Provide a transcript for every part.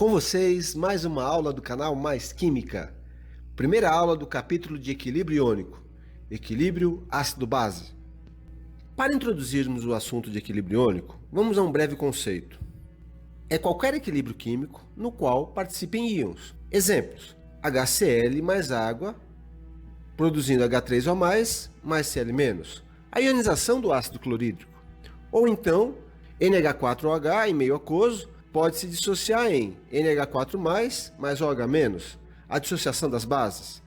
Com vocês, mais uma aula do canal Mais Química. Primeira aula do capítulo de equilíbrio iônico, equilíbrio ácido-base. Para introduzirmos o assunto de equilíbrio iônico, vamos a um breve conceito. É qualquer equilíbrio químico no qual participem íons. Exemplos: HCl mais água, produzindo H3O+, mais Cl-. A ionização do ácido clorídrico. Ou então, NH4OH em meio aquoso pode se dissociar em NH4+, mais OH-, a dissociação das bases.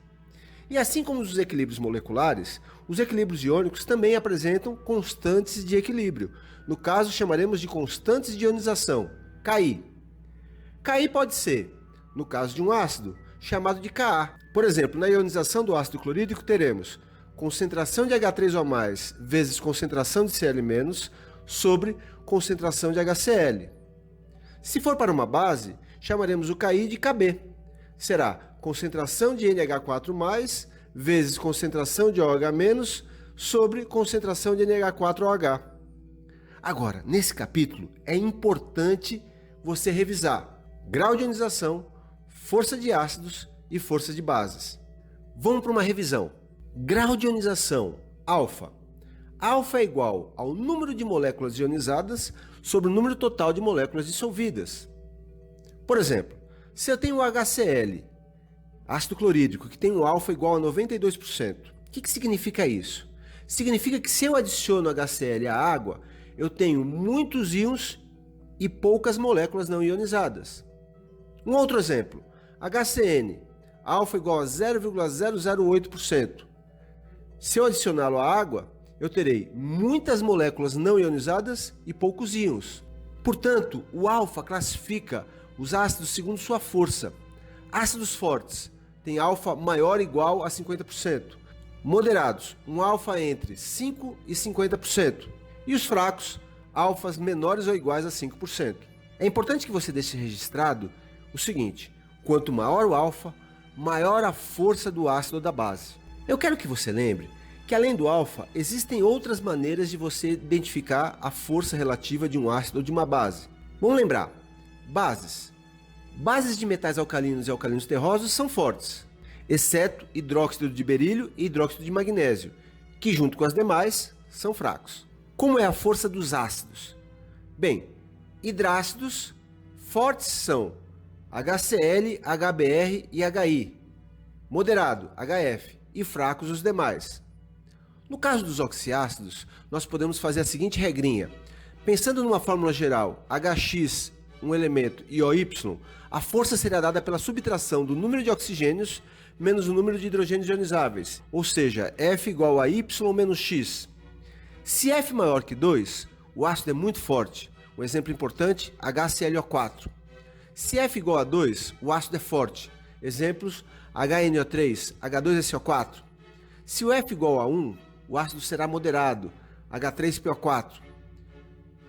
E assim como os equilíbrios moleculares, os equilíbrios iônicos também apresentam constantes de equilíbrio. No caso, chamaremos de constantes de ionização, Ki. Ki pode ser, no caso de um ácido, chamado de Ka. Por exemplo, na ionização do ácido clorídrico teremos concentração de H3O+, vezes concentração de Cl- sobre concentração de HCl. Se for para uma base, chamaremos o Ki de Kb. Será concentração de NH4+, vezes concentração de OH- sobre concentração de NH4OH. Agora, nesse capítulo, é importante você revisar grau de ionização, força de ácidos e força de bases. Vamos para uma revisão. Grau de ionização, alfa. Alfa é igual ao número de moléculas ionizadas sobre o número total de moléculas dissolvidas. Por exemplo, se eu tenho o HCl, ácido clorídrico, que tem um alfa igual a 92%, o que significa isso? Significa que se eu adiciono HCl à água, eu tenho muitos íons e poucas moléculas não ionizadas. Um outro exemplo, HCN, alfa igual a 0,008%. Se eu adicioná-lo à água, eu terei muitas moléculas não ionizadas e poucos íons. Portanto, o alfa classifica os ácidos segundo sua força. Ácidos fortes têm alfa maior ou igual a 50%. Moderados, um alfa entre 5% e 50%. E os fracos, alfas menores ou iguais a 5%. É importante que você deixe registrado o seguinte: quanto maior o alfa, maior a força do ácido ou da base. Eu quero que você lembre que além do alfa, existem outras maneiras de você identificar a força relativa de um ácido ou de uma base. Vamos lembrar, bases. Bases de metais alcalinos e alcalinos terrosos são fortes, exceto hidróxido de berílio e hidróxido de magnésio, que junto com as demais são fracos. Como é a força dos ácidos? Bem, hidrácidos fortes são HCl, HBr e HI, moderado, HF, e fracos os demais. No caso dos oxiácidos, nós podemos fazer a seguinte regrinha. Pensando numa fórmula geral, Hx, um elemento, e OY, a força será dada pela subtração do número de oxigênios menos o número de hidrogênios ionizáveis, ou seja, F igual a Y menos X. Se F maior que 2, o ácido é muito forte. Um exemplo importante, HClO4. Se F igual a 2, o ácido é forte. Exemplos, HNO3, H2SO4. Se o F igual a 1, o ácido será moderado, H3PO4.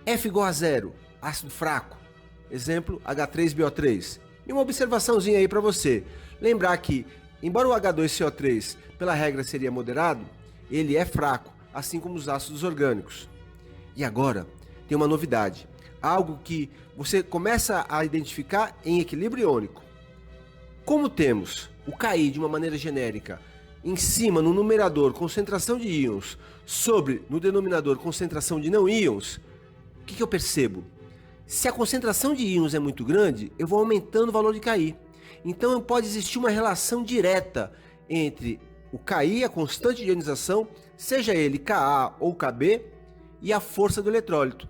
F igual a 0, ácido fraco. Exemplo, H3BO3. E uma observaçãozinha aí para você. Lembrar que, embora o H2CO3, pela regra, seria moderado, ele é fraco, assim como os ácidos orgânicos. E agora, tem uma novidade. Algo que você começa a identificar em equilíbrio iônico. Como temos o Ki de uma maneira genérica em cima no numerador concentração de íons sobre no denominador concentração de não íons, o que eu percebo? Se a concentração de íons é muito grande, eu vou aumentando o valor de Ki. Então pode existir uma relação direta entre o Ki, a constante de ionização, seja ele Ka ou Kb, e a força do eletrólito.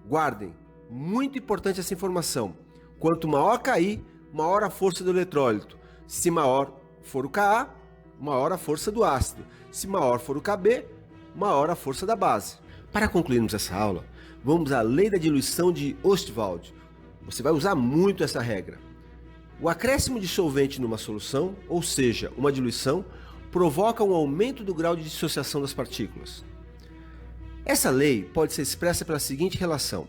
Guardem, muito importante essa informação. Quanto maior Ki, maior a força do eletrólito. Se maior for o Ka, maior a força do ácido. Se maior for o Kb, maior a força da base. Para concluirmos essa aula, vamos à lei da diluição de Ostwald. Você vai usar muito essa regra. O acréscimo de solvente numa solução, ou seja, uma diluição, provoca um aumento do grau de dissociação das partículas. Essa lei pode ser expressa pela seguinte relação.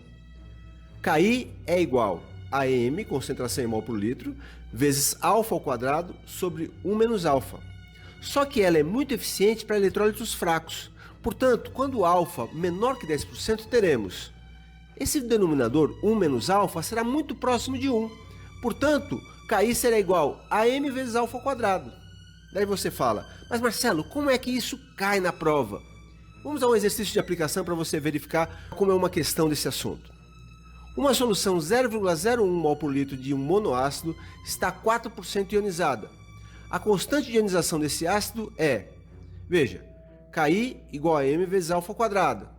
Ki é igual a m, concentração em mol por litro, vezes alfa ao quadrado sobre 1 menos alfa. Só que ela é muito eficiente para eletrólitos fracos. Portanto, quando o alfa menor que 10%, teremos esse denominador 1 menos alfa será muito próximo de 1. Portanto, KI será igual a m vezes alfa ao quadrado. Daí você fala, mas Marcelo, como é que isso cai na prova? Vamos a um exercício de aplicação para você verificar como é uma questão desse assunto. Uma solução 0,01 mol por litro de um monoácido está 4% ionizada. A constante de ionização desse ácido é, veja, KI igual a m vezes alfa ao quadrado.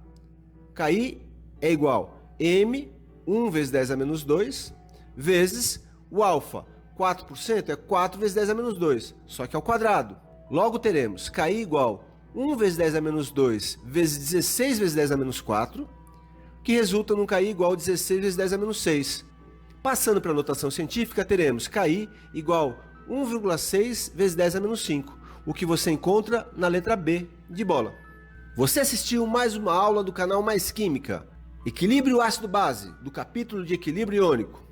KI é igual a m, 1 vezes 10 a menos 2, vezes o alfa, 4% é 4 vezes 10 a menos 2, só que ao quadrado. Logo teremos KI igual a 1 vezes 10 a menos 2 vezes 16 vezes 10 a menos 4, que resulta num KI igual a 16 vezes 10 a menos 6. Passando para a notação científica, teremos KI igual a 1,6 vezes 10 a menos 5, o que você encontra na letra B de bola. Você assistiu mais uma aula do canal Mais Química, Equilíbrio ácido-base, do capítulo de equilíbrio iônico.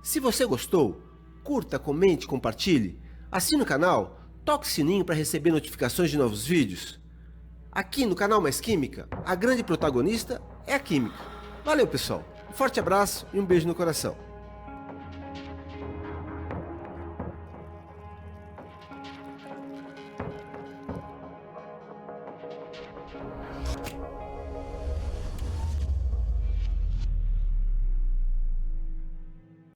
Se você gostou, curta, comente, compartilhe, assine o canal, toque o sininho para receber notificações de novos vídeos. Aqui no canal Mais Química, a grande protagonista é a química. Valeu, pessoal. Um forte abraço e um beijo no coração.